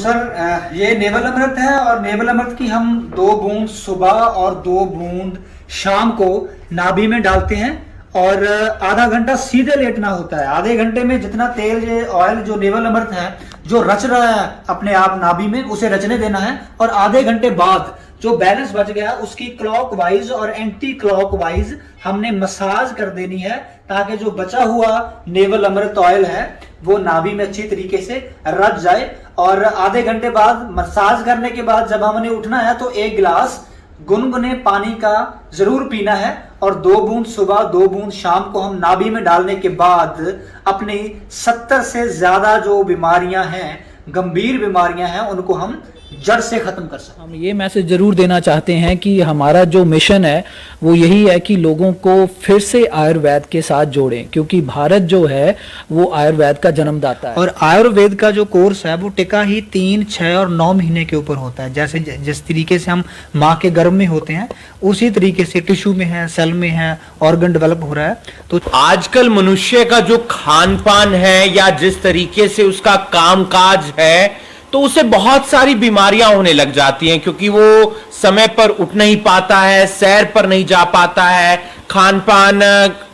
Sir ये naval अमृत है और नेवल अमृत की हम 2 बूंद सुबह और 2 बूंद शाम को नाभि में डालते हैं और आधा घंटा सीधे लेटना होता है। आधे घंटे में जितना तेल ये ऑयल जो नेवल अमृत है जो रच रहा है अपने आप नाभि में उसे रचने देना है और आधे घंटे बाद जो बैलेंस बच गया उसकी क्लॉकवाइज और एंटी क्लॉकवाइज हमने मसाज कर देनी है ताकि जो बचा हुआ नेवल अमृत ऑयल है वो नाभि में अच्छी तरीके से रच जाए। और आधे घंटे बाद मसाज करने के बाद जब हमने उठना है तो 1 गिलास गुनगुने पानी का जरूर पीना है और 2 बूंद सुबह 2 बूंद शाम को हम नाभि में डालने के बाद अपनी 70 से ज्यादा जो बीमारियां हैं, गंभीर बीमारियां हैं, उनको हम जड़ से खत्म कर सकते हैं। हम ये मैसेज जरूर देना चाहते हैं कि हमारा जो मिशन है वो यही है कि लोगों को फिर से आयुर्वेद के साथ जोड़ें, क्योंकि भारत जो है वो आयुर्वेद का जन्मदाता है। और आयुर्वेद का जो कोर्स है वो टिका ही 3, 6 और 9 महीने के ऊपर होता है। जैसे जिस तरीके से हम माँ के गर्भ में होते हैं उसी तरीके से टिश्यू में है, सेल में है, ऑर्गन डेवलप हो रहा है। तो आजकल मनुष्य का जो खान पान है या जिस तरीके से उसका कामकाज है तो उसे बहुत सारी बीमारियां होने लग जाती हैं, क्योंकि वो समय पर उठ नहीं पाता है, सैर पर नहीं जा पाता है, खान पान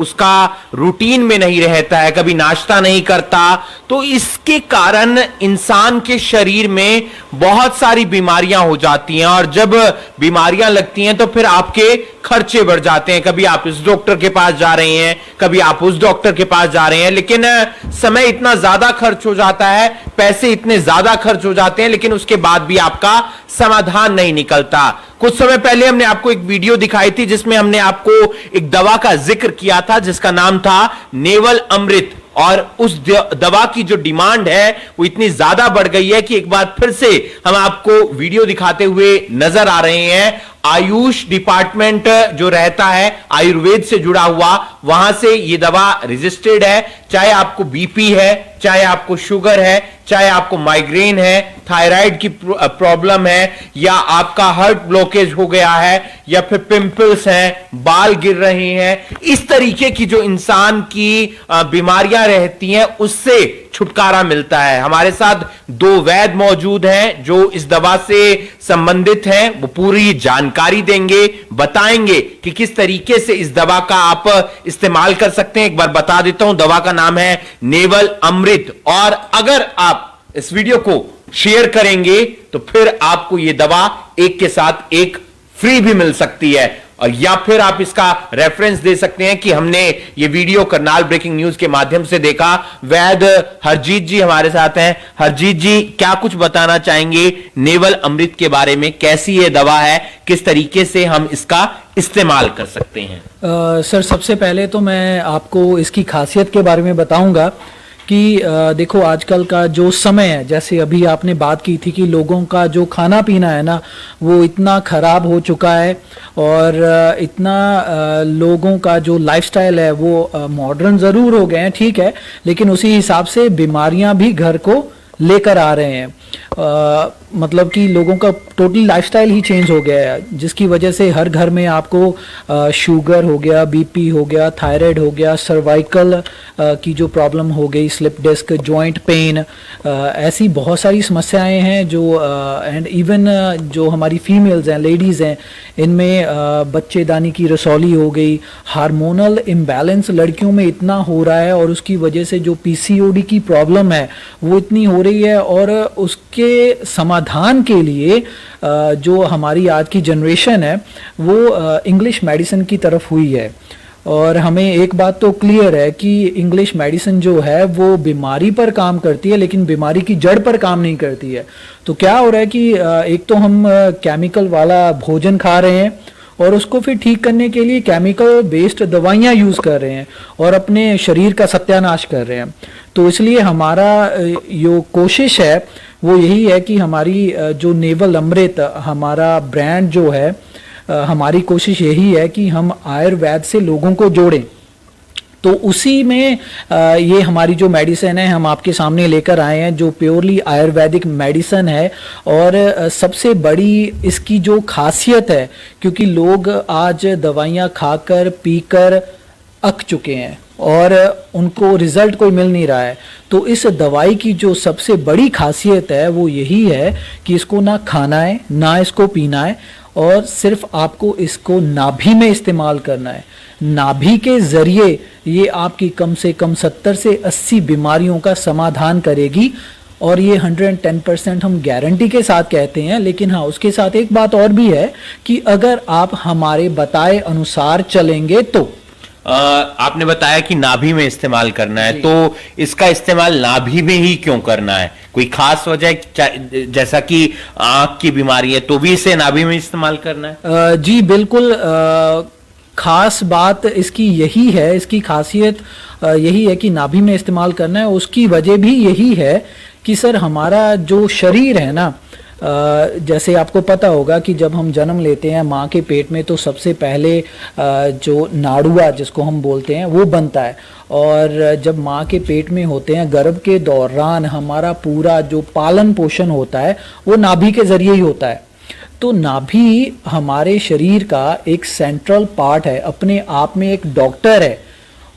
उसका रूटीन में नहीं रहता है, कभी नाश्ता नहीं करता। तो इसके कारण इंसान के शरीर में बहुत सारी बीमारियां हो जाती हैं और जब बीमारियां लगती हैं तो फिर आपके खर्चे बढ़ जाते हैं। कभी आप इस डॉक्टर के पास जा रहे हैं, कभी आप उस डॉक्टर के पास जा रहे हैं, लेकिन समय इतना ज्यादा खर्च हो जाता है, पैसे इतने ज्यादा खर्च हो जाते हैं, लेकिन उसके बाद भी आपका समाधान नहीं निकलता। कुछ समय पहले हमने आपको एक वीडियो दिखाई थी जिसमें हमने आपको एक दवा का जिक्र किया था जिसका नाम था नेवल अमृत, और उस दवा की जो डिमांड है वो इतनी ज्यादा बढ़ गई है कि एक बार फिर से हम आपको वीडियो दिखाते हुए नजर आ रहे हैं। आयुष डिपार्टमेंट जो रहता है आयुर्वेद से जुड़ा हुआ, वहां से ये दवा रजिस्टर्ड है। चाहे आपको बीपी है, चाहे आपको शुगर है, चाहे आपको माइग्रेन है, थायराइड की प्रॉब्लम है, या आपका हार्ट ब्लॉकेज हो गया है, या फिर पिंपल्स हैं, बाल गिर रहे हैं, इस तरीके की जो इंसान की बीमारियां रहती हैं उससे छुटकारा मिलता है। हमारे साथ 2 वैद्य मौजूद हैं जो इस दवा से संबंधित हैं। वो पूरी जानकारी देंगे, बताएंगे कि किस तरीके से इस दवा का आप इस्तेमाल कर सकते हैं। एक बार बता देता हूं, दवा का नाम है नेवल अमृत, और अगर आप इस वीडियो को शेयर करेंगे तो फिर आपको यह दवा एक के साथ एक फ्री भी मिल सकती है। और या फिर आप इसका रेफरेंस दे सकते हैं कि हमने ये वीडियो करनाल ब्रेकिंग न्यूज के माध्यम से देखा। वैद्य हरजीत जी हमारे साथ हैं। हरजीत जी, क्या कुछ बताना चाहेंगे नेवल अमृत के बारे में? कैसी ये दवा है, किस तरीके से हम इसका इस्तेमाल कर सकते हैं? सर, सबसे पहले तो मैं आपको इसकी खासियत के बारे में बताऊंगा कि देखो आजकल का जो समय है, जैसे अभी आपने बात की थी कि लोगों का जो खाना पीना है ना वो इतना ख़राब हो चुका है और इतना लोगों का जो लाइफस्टाइल है वो मॉडर्न ज़रूर हो गए हैं, ठीक है, लेकिन उसी हिसाब से बीमारियां भी घर को लेकर आ रहे हैं। मतलब कि लोगों का टोटली लाइफस्टाइल ही चेंज हो गया है, जिसकी वजह से हर घर में आपको शुगर हो गया, बीपी हो गया, थायराइड हो गया, सर्वाइकल की जो प्रॉब्लम हो गई, स्लिप डिस्क, जॉइंट पेन, ऐसी बहुत सारी समस्याएं हैं जो एंड इवन जो हमारी फीमेल्स हैं, लेडीज़ हैं, इनमें बच्चेदानी की रसौली हो गई, हार्मोनल इम्बैलेंस लड़कियों में इतना हो रहा है और उसकी वजह से जो पीसीओडी की प्रॉब्लम है वो इतनी हो रही है। और उसके समाधान के लिए जो हमारी आज की जनरेशन है वो इंग्लिश मेडिसिन की तरफ हुई है। और हमें एक बात तो क्लियर है कि इंग्लिश मेडिसिन जो है वो बीमारी पर काम करती है लेकिन बीमारी की जड़ पर काम नहीं करती है। तो क्या हो रहा है कि एक तो हम केमिकल वाला भोजन खा रहे हैं और उसको फिर ठीक करने के लिए केमिकल बेस्ड दवाइयाँ यूज़ कर रहे हैं और अपने शरीर का सत्यानाश कर रहे हैं। तो इसलिए हमारा जो कोशिश है वो यही है कि हमारी जो नेवल अमृत हमारा ब्रांड जो है, हमारी कोशिश यही है कि हम आयुर्वेद से लोगों को जोड़ें। तो उसी में ये हमारी जो मेडिसिन है हम आपके सामने लेकर आए हैं जो प्योरली आयुर्वेदिक मेडिसिन है। और सबसे बड़ी इसकी जो खासियत है, क्योंकि लोग आज दवाइयाँ खाकर पीकर अक चुके हैं और उनको रिजल्ट कोई मिल नहीं रहा है। तो इस दवाई की जो सबसे बड़ी खासियत है वो यही है कि इसको ना खाना है ना इसको पीना है, और सिर्फ आपको इसको नाभि में इस्तेमाल करना है। नाभि के ज़रिए ये आपकी कम से कम 70 से 80 बीमारियों का समाधान करेगी, और ये 110% हम गारंटी के साथ कहते हैं। लेकिन हाँ, उसके साथ एक बात और भी है कि अगर आप हमारे बताए अनुसार चलेंगे तो आपने बताया कि नाभि में इस्तेमाल करना है, तो इसका इस्तेमाल नाभि में ही क्यों करना है? कोई खास वजह, जैसा कि आंख की बीमारी है तो भी इसे नाभि में इस्तेमाल करना है? जी बिल्कुल, खास बात इसकी यही है, इसकी खासियत यही है कि नाभि में इस्तेमाल करना है। उसकी वजह भी यही है कि सर हमारा जो शरीर है ना, जैसे आपको पता होगा कि जब हम जन्म लेते हैं माँ के पेट में तो सबसे पहले जो नाड़ुआ जिसको हम बोलते हैं वो बनता है, और जब माँ के पेट में होते हैं गर्भ के दौरान हमारा पूरा जो पालन पोषण होता है वो नाभि के जरिए ही होता है। तो नाभि हमारे शरीर का एक सेंट्रल पार्ट है, अपने आप में एक डॉक्टर है,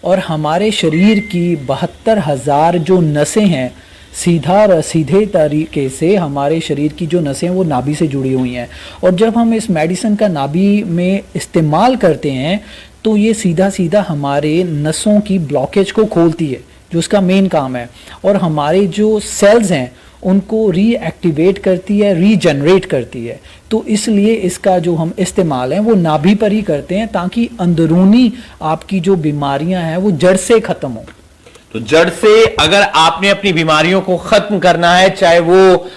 और हमारे शरीर की 72,000 जो नसें हैं सीधे तरीके से हमारे शरीर की जो नसें हैं वो नाभि से जुड़ी हुई हैं। और जब हम इस मेडिसिन का नाभि में इस्तेमाल करते हैं तो ये सीधा सीधा हमारे नसों की ब्लॉकेज को खोलती है, जो उसका मेन काम है, और हमारे जो सेल्स हैं उनको रीएक्टिवेट करती है, रीजनरेट करती है। तो इसलिए इसका जो हम इस्तेमाल है वो नाभि पर ही करते हैं, ताकि अंदरूनी आपकी जो बीमारियां हैं वो जड़ से खत्म हो। तो जड़ से अगर आपने अपनी बीमारियों को खत्म करना है, चाहे वो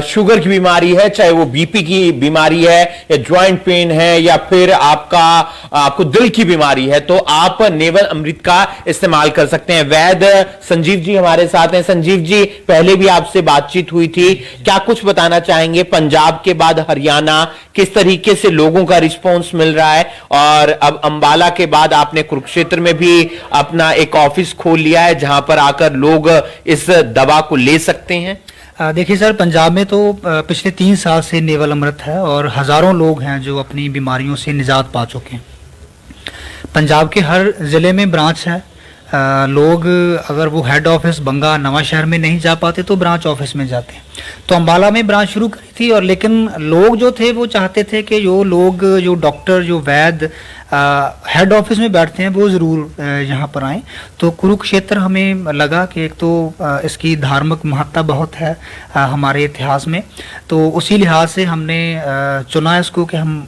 शुगर की बीमारी है, चाहे वो बीपी की बीमारी है, या जॉइंट पेन है, या फिर आपको दिल की बीमारी है, तो आप नेवल अमृत का इस्तेमाल कर सकते हैं। वैद्य संजीव जी हमारे साथ हैं। संजीव जी, पहले भी आपसे बातचीत हुई थी, क्या कुछ बताना चाहेंगे? पंजाब के बाद हरियाणा, किस तरीके से लोगों का रिस्पॉन्स मिल रहा है, और अब अंबाला के बाद आपने कुरुक्षेत्र में भी अपना एक ऑफिस खोल लिया है जहां पर आकर लोग इस दवा को ले सकते हैं? देखिए सर, पंजाब में तो पिछले 3 साल से नेवल अमृत है और हज़ारों लोग हैं जो अपनी बीमारियों से निजात पा चुके हैं। पंजाब के हर ज़िले में ब्रांच है। लोग अगर वो हेड ऑफिस बंगा नवा शहर में नहीं जा पाते तो ब्रांच ऑफिस में जाते हैं। तो अंबाला में ब्रांच शुरू करी थी, और लेकिन लोग जो थे वो चाहते थे कि जो डॉक्टर, जो वैद्य हेड ऑफिस में बैठते हैं वो ज़रूर यहाँ पर आएँ। तो कुरुक्षेत्र हमें लगा कि एक तो इसकी धार्मिक महत्ता बहुत है हमारे इतिहास में, तो उसी लिहाज से हमने चुना इसको कि हम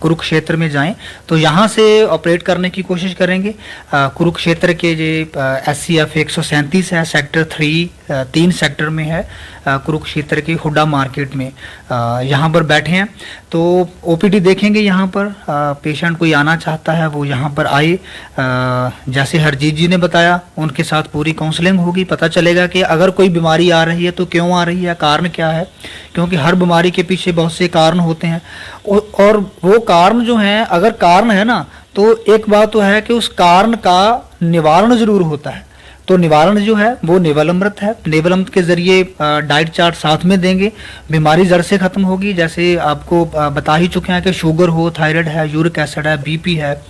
कुरुक्षेत्र में जाएं। तो यहाँ से ऑपरेट करने की कोशिश करेंगे। कुरुक्षेत्र के जो SCF 137 है, सेक्टर 3 सेक्टर में है, कुरुक्षेत्र की हुड्डा मार्केट में यहाँ पर बैठे हैं। तो OPD देखेंगे यहाँ पर। पेशेंट कोई आना चाहता है वो यहाँ पर आए। जैसे हरजीत जी ने बताया, उनके साथ पूरी काउंसलिंग होगी। पता चलेगा कि अगर कोई बीमारी आ रही है तो क्यों आ रही है, कारण क्या है, क्योंकि हर बीमारी के पीछे बहुत से कारण होते हैं। और वो कारण जो हैं, अगर कारण है ना, तो एक बात तो है कि उस कारण का निवारण जरूर होता है। तो निवारण जो है वो नेवल अमृत है। नेवल अमृत के जरिए डाइट चार्ट साथ में देंगे, बीमारी जड़ से खत्म होगी। जैसे आपको बता ही चुके हैं कि शुगर हो, थायराइड है, यूरिक एसिड है, बीपी है,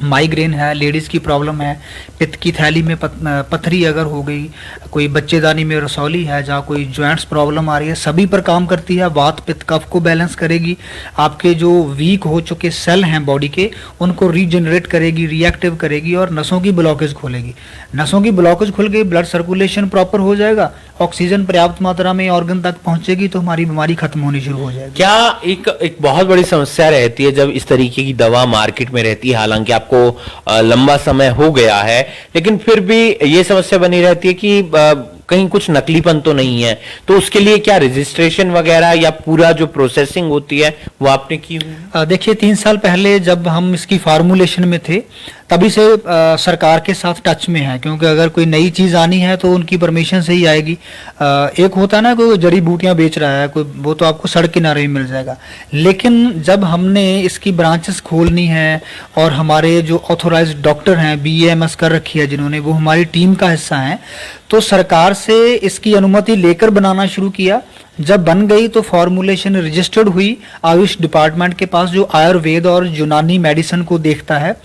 माइग्रेन है, लेडीज़ की प्रॉब्लम है, पित्त की थैली में पथरी अगर हो गई, कोई बच्चेदानी में रसौली है, जहाँ कोई जॉइंट्स प्रॉब्लम आ रही है, सभी पर काम करती है। वात पित्त कफ को बैलेंस करेगी। आपके जो वीक हो चुके सेल हैं बॉडी के, उनको रीजनरेट करेगी, रिएक्टिव करेगी, और नसों की ब्लॉकेज खोलेगी। नसों की ब्लॉकेज खुल गई, ब्लड सर्कुलेशन प्रॉपर हो जाएगा, ऑक्सीजन पर्याप्त मात्रा में ऑर्गन तक पहुंचेगी, तो हमारी बीमारी खत्म होनी शुरू हो जाएगी। क्या एक बहुत बड़ी समस्या रहती है जब इस तरीके की दवा मार्केट में रहती है, हालांकि आपको लंबा समय हो गया है, लेकिन फिर भी ये समस्या बनी रहती है कि कहीं कुछ नकलीपन तो नहीं है, तो उसके लिए क्या रजिस्ट्रेशन वगैरह या पूरा जो प्रोसेसिंग होती है वो आपने की हुई? देखिए, 3 साल पहले जब हम इसकी फार्मूलेशन में थे तभी से सरकार के साथ टच में है, क्योंकि अगर कोई नई चीज़ आनी है तो उनकी परमिशन से ही आएगी। एक होता है ना, कोई जड़ी बूटियां बेच रहा है कोई, वो तो आपको सड़क किनारे ही मिल जाएगा। लेकिन जब हमने इसकी ब्रांचेस खोलनी है और हमारे जो ऑथोराइज्ड डॉक्टर हैं, BAMS कर रखी है जिन्होंने, वो हमारी टीम का हिस्सा हैं, तो सरकार से इसकी अनुमति लेकर बनाना शुरू किया। जब बन गई तो फॉर्मुलेशन रजिस्टर्ड हुई आयुष डिपार्टमेंट के पास, जो आयुर्वेद और यूनानी मेडिसिन को देखता है।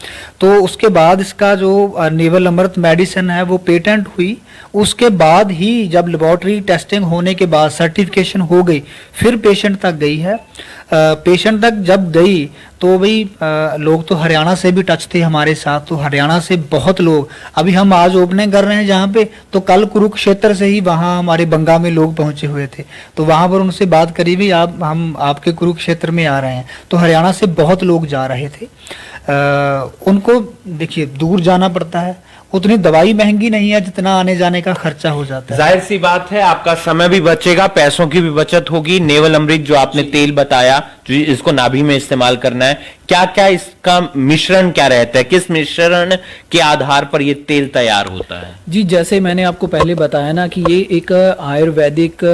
तो उसके बाद इसका जो नेवल अमृत मेडिसिन है वो पेटेंट हुई। उसके बाद ही जब लेबोरेटरी टेस्टिंग होने के बाद सर्टिफिकेशन हो गई, फिर पेशेंट तक गई है। पेशेंट तक जब गई तो भाई लोग तो हरियाणा से भी टच थे हमारे साथ, तो हरियाणा से बहुत लोग, अभी हम आज ओपनिंग कर रहे हैं जहाँ पे, तो कल कुरुक्षेत्र से ही वहाँ हमारे बंगा में लोग पहुंचे हुए थे। तो वहाँ पर उनसे बात करी भी, हम आपके कुरुक्षेत्र में आ रहे हैं, तो हरियाणा से बहुत लोग जा रहे थे। उनको देखिए दूर जाना पड़ता है, उतनी दवाई महंगी नहीं है जितना आने जाने का खर्चा हो जाता है। जाहिर सी बात है, आपका समय भी बचेगा, पैसों की भी बचत होगी। नेवल अमृत जो आपने तेल बताया, जो इसको नाभि में इस्तेमाल करना है, क्या क्या इसका मिश्रण क्या रहता है, किस मिश्रण के आधार पर यह तेल तैयार होता है? जी, जैसे मैंने आपको पहले बताया ना कि ये एक आयुर्वेदिक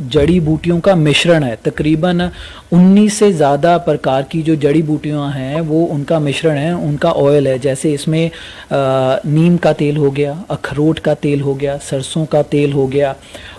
जड़ी बूटियों का मिश्रण है। तकरीबन 19 से ज़्यादा प्रकार की जो जड़ी बूटियां हैं वो उनका मिश्रण है, उनका ऑयल है। जैसे इसमें नीम का तेल हो गया, अखरोट का तेल हो गया, सरसों का तेल हो गया,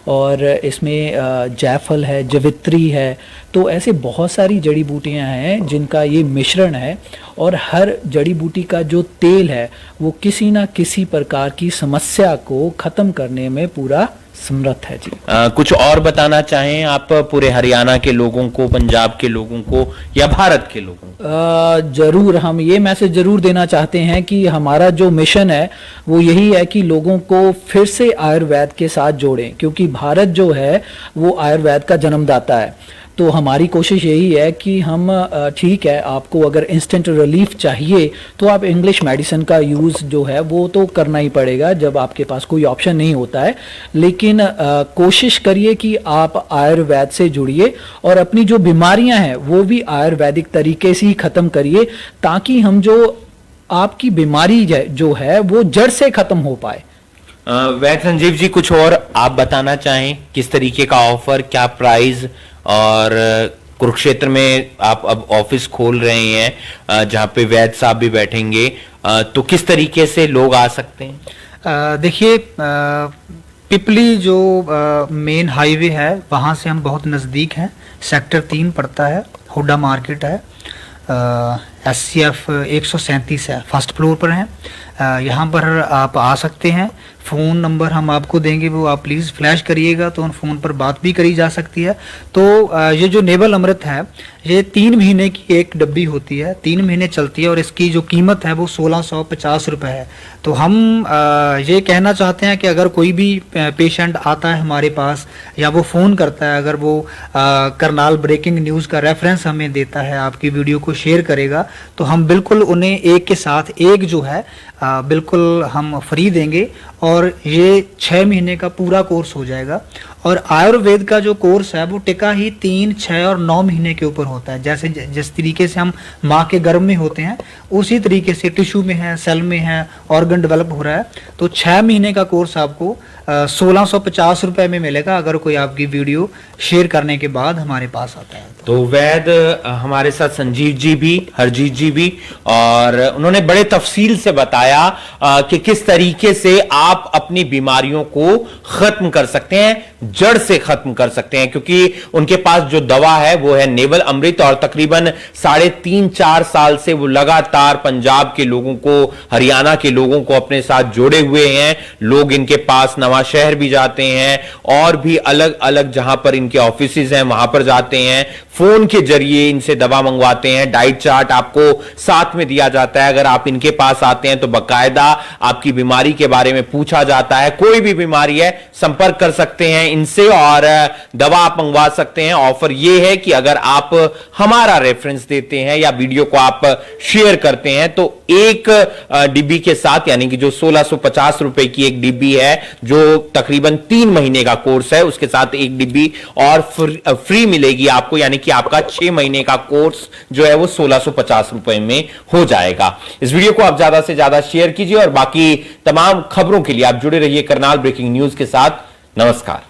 और इसमें जायफल है, जवित्री है। तो ऐसे बहुत सारी जड़ी बूटियां हैं जिनका ये मिश्रण है, और हर जड़ी बूटी का जो तेल है वो किसी ना किसी प्रकार की समस्या को ख़त्म करने में पूरा समर्थ है। जी, कुछ और बताना चाहें आप पूरे हरियाणा के लोगों को, पंजाब के लोगों को, या भारत के लोगों को? जरूर, हम ये मैसेज जरूर देना चाहते हैं कि हमारा जो मिशन है वो यही है कि लोगों को फिर से आयुर्वेद के साथ जोड़ें, क्योंकि भारत जो है वो आयुर्वेद का जन्मदाता है। तो हमारी कोशिश यही है कि हम ठीक है, आपको अगर इंस्टेंट रिलीफ चाहिए तो आप इंग्लिश मेडिसिन का यूज़ जो है वो तो करना ही पड़ेगा जब आपके पास कोई ऑप्शन नहीं होता है, लेकिन कोशिश करिए कि आप आयुर्वेद से जुड़िए और अपनी जो बीमारियां हैं वो भी आयुर्वेदिक तरीके से ही ख़त्म करिए, ताकि हम जो आपकी बीमारी जो है वो जड़ से ख़त्म हो पाए। वैद्य संजीव जी, कुछ और आप बताना चाहें, किस तरीके का ऑफर, क्या प्राइस, और कुरुक्षेत्र में आप अब ऑफिस खोल रहे हैं जहां पे वैद्य साहब भी बैठेंगे, तो किस तरीके से लोग आ सकते हैं? देखिए, पिपली जो मेन हाईवे है वहाँ से हम बहुत नज़दीक हैं, सेक्टर 3 पड़ता है, हुड्डा मार्केट है, SCF 137 है, फर्स्ट फ्लोर पर है। यहाँ पर आप आ सकते हैं। फ़ोन नंबर हम आपको देंगे, वो आप प्लीज़ फ्लैश करिएगा, तो उन फ़ोन पर बात भी करी जा सकती है। तो ये जो नेवल अमृत है ये 3 महीने की एक डब्बी होती है, 3 महीने चलती है, और इसकी जो कीमत है वो 1650 रुपये है। तो हम ये कहना चाहते हैं कि अगर कोई भी पेशेंट आता है हमारे पास या वो फ़ोन करता है, अगर वो करनाल ब्रेकिंग न्यूज़ का रेफरेंस हमें देता है, आपकी वीडियो को शेयर करेगा, तो हम बिल्कुल उन्हें एक के साथ एक जो है बिल्कुल हम फ्री देंगे, और ये 6 महीने का पूरा कोर्स हो जाएगा। और आयुर्वेद का जो कोर्स है वो टिका ही 3, 6 और 9 महीने के ऊपर होता है। जैसे जिस तरीके से हम माँ के गर्भ में होते हैं उसी तरीके से टिश्यू में है, सेल में है, ऑर्गन डेवलप हो रहा है। तो 6 महीने का कोर्स आपको 1650 रुपये में मिलेगा अगर कोई आपकी वीडियो शेयर करने के बाद हमारे पास आता है। तो वैद्य हमारे साथ संजीव जी भी, हरजीत जी भी, और उन्होंने बड़े तफसील से बताया कि किस तरीके से आप अपनी बीमारियों को खत्म कर सकते हैं, जड़ से खत्म कर सकते हैं, क्योंकि उनके पास जो दवा है वो है नेवल अमृत, और तकरीबन 3.5-4 साल से वो लगातार पंजाब के लोगों को, हरियाणा के लोगों को अपने साथ जोड़े हुए हैं। लोग इनके पास नवा शहर भी जाते हैं, और भी अलग अलग जहां पर इनके ऑफिसेज हैं वहां पर जाते हैं, फोन के जरिए इनसे दवा मंगवाते हैं। डाइट चार्ट आपको साथ में दिया जाता है। अगर आप इनके पास आते हैं तो बाकायदा आपकी बीमारी के बारे में पूछा जाता है। कोई भी बीमारी है संपर्क कर सकते हैं इनसे और दवा आप मंगवा सकते हैं। ऑफर यह है कि अगर आप हमारा रेफरेंस देते हैं या वीडियो को आप शेयर करते हैं तो एक डिब्बी के साथ, यानी कि जो 1650 रुपए की एक डिब्बी है जो तकरीबन 3 महीने का कोर्स है, उसके साथ एक डिब्बी और फ्री मिलेगी आपको, यानी कि आपका 6 महीने का कोर्स जो है वो 1650 रुपए में हो जाएगा। इस वीडियो को आप ज्यादा से ज्यादा शेयर कीजिए और बाकी तमाम खबरों के लिए आप जुड़े रहिए करनाल ब्रेकिंग न्यूज के साथ। नमस्कार।